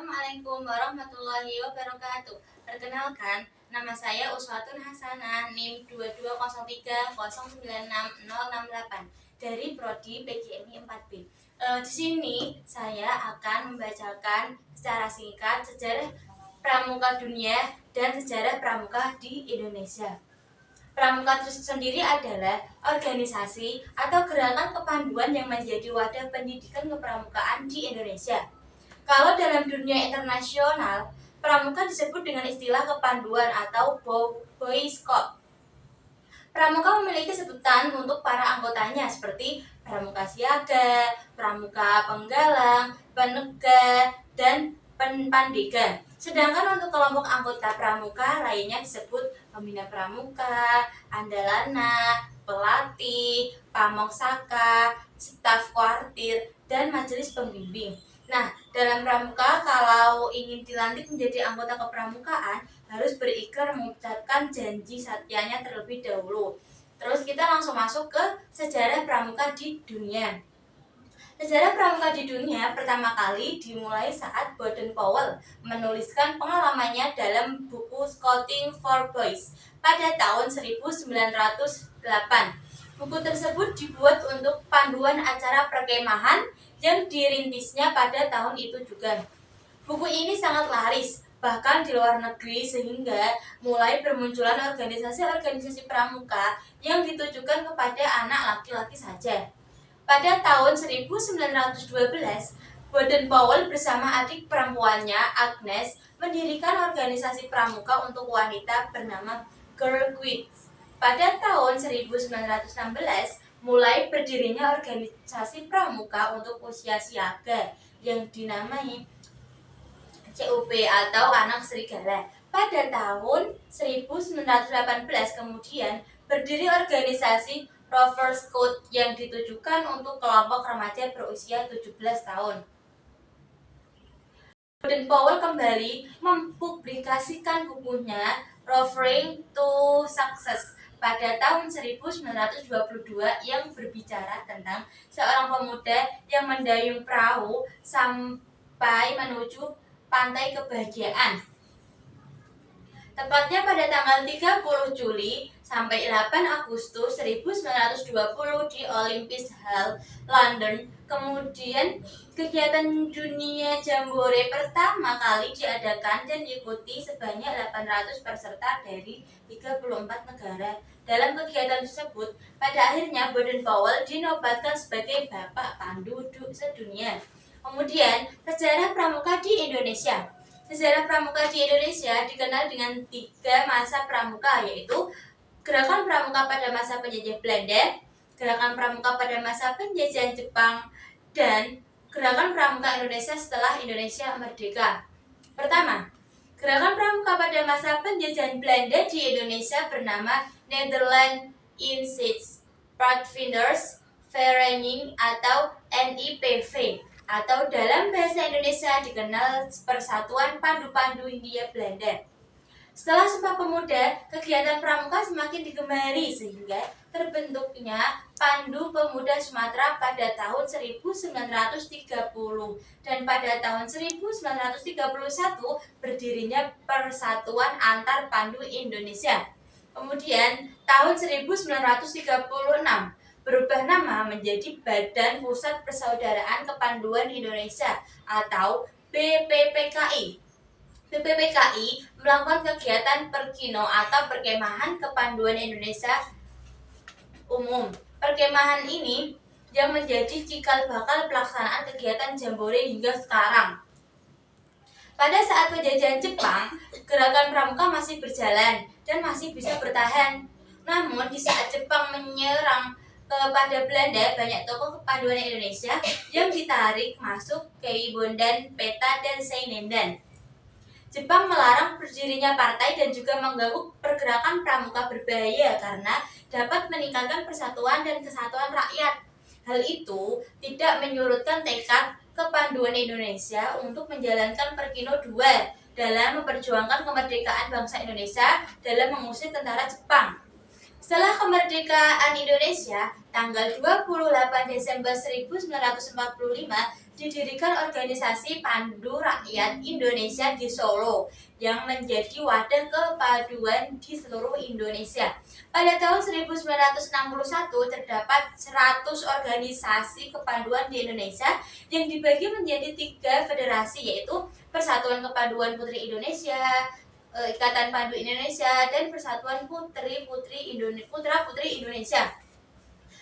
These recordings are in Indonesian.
Assalamualaikum warahmatullahi wabarakatuh. Perkenalkan, nama saya Uswatun Hasanah, NIM 2203096068 dari Prodi PGMI 4B. Di sini saya akan membacakan secara singkat sejarah pramuka dunia dan sejarah pramuka di Indonesia. Pramuka sendiri adalah organisasi atau gerakan kepanduan yang menjadi wadah pendidikan kepramukaan di Indonesia. Kalau dalam dunia internasional, pramuka disebut dengan istilah kepanduan atau Boy Scout. Pramuka memiliki sebutan untuk para anggotanya seperti pramuka siaga, pramuka penggalang, penegak, dan pandega. Sedangkan untuk kelompok anggota pramuka lainnya disebut pembina pramuka, andalana, pelatih, pamoksaka, staf kuartir, dan majelis pembimbing. Nah, dalam pramuka kalau ingin dilantik menjadi anggota kepramukaan harus berikrar mengucapkan janji satyanya terlebih dahulu. Terus kita langsung masuk ke sejarah pramuka di dunia. Sejarah pramuka di dunia pertama kali dimulai saat Baden-Powell menuliskan pengalamannya dalam buku Scouting for Boys pada tahun 1908. Buku tersebut dibuat untuk panduan acara perkemahan yang dirintisnya pada tahun itu juga. Buku ini sangat laris, bahkan di luar negeri, sehingga mulai bermunculan organisasi-organisasi pramuka yang ditujukan kepada anak laki-laki saja. Pada tahun 1912, Baden-Powell bersama adik perempuannya, Agnes, mendirikan organisasi pramuka untuk wanita bernama Girl Guides. Pada tahun 1916, mulai berdirinya organisasi pramuka untuk usia siaga yang dinamai CUP atau Anak Serigala. Pada tahun 1918 kemudian berdiri organisasi Rover Scout yang ditujukan untuk kelompok remaja berusia 17 tahun. Baden-Powell kembali mempublikasikan bukunya Rovering to Success pada tahun 1922 yang berbicara tentang seorang pemuda yang mendayung perahu sampai menuju pantai kebahagiaan. Tepatnya pada tanggal 30 Juli sampai 8 Agustus 1920 di Olympic Hall, London. Kemudian kegiatan dunia Jambore pertama kali diadakan dan diikuti sebanyak 800 peserta dari 34 negara. Dalam kegiatan tersebut, pada akhirnya Baden-Powell dinobatkan sebagai Bapak Pandu sedunia. Kemudian, sejarah pramuka di Indonesia. Sejarah pramuka di Indonesia dikenal dengan 3 masa pramuka, yaitu gerakan pramuka pada masa penjajah Belanda, gerakan pramuka pada masa penjajahan Jepang, dan gerakan pramuka Indonesia setelah Indonesia merdeka. Pertama, gerakan pramuka pada masa penjajahan Belanda di Indonesia bernama Nederland Inzicht Padvinders Vereniging atau NIPV, atau dalam bahasa Indonesia dikenal Persatuan Pandu-Pandu Hindia Belanda. Setelah Sumpah Pemuda, kegiatan pramuka semakin digemari sehingga terbentuknya Pandu Pemuda Sumatera pada tahun 1930 dan pada tahun 1931 berdirinya Persatuan Antar Pandu Indonesia. Kemudian tahun 1936 berubah nama menjadi Badan Pusat Persaudaraan Kepanduan Indonesia atau BPPKI. BPPKI melakukan kegiatan perkino atau perkemahan kepanduan Indonesia umum. Perkemahan ini yang menjadi cikal bakal pelaksanaan kegiatan Jambore hingga sekarang. Pada saat penjajahan Jepang, gerakan pramuka masih berjalan dan masih bisa bertahan. Namun di saat Jepang menyerang kepada Belanda, banyak tokoh kepanduan Indonesia yang ditarik masuk Kei Bondan, Peta, dan Seinendan. Jepang melarang berdirinya partai dan juga mengganggu pergerakan pramuka berbahaya karena dapat meningkatkan persatuan dan kesatuan rakyat. Hal itu tidak menyurutkan tekad kepanduan Indonesia untuk menjalankan Perkino II dalam memperjuangkan kemerdekaan bangsa Indonesia dalam mengusir tentara Jepang. Setelah kemerdekaan Indonesia, tanggal 28 Desember 1945, didirikan organisasi Pandu Rakyat Indonesia di Solo yang menjadi wadah kepaduan di seluruh Indonesia. Pada tahun 1961 terdapat 100 organisasi kepanduan di Indonesia yang dibagi menjadi 3 federasi, yaitu Persatuan Kepanduan Putri Indonesia, Ikatan Pandu Indonesia, dan Persatuan Putra Putri Indonesia.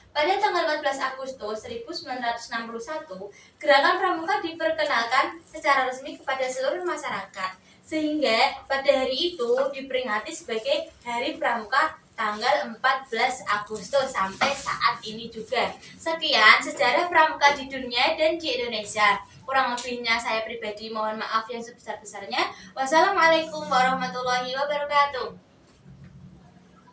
Pada tanggal 14 Agustus 1961, Gerakan Pramuka diperkenalkan secara resmi kepada seluruh masyarakat, sehingga pada hari itu diperingati sebagai Hari Pramuka tanggal 14 Agustus sampai saat ini juga. Sekian sejarah pramuka di dunia dan di Indonesia. Kurang lebihnya saya pribadi mohon maaf yang sebesar-besarnya. Wassalamualaikum warahmatullahi wabarakatuh.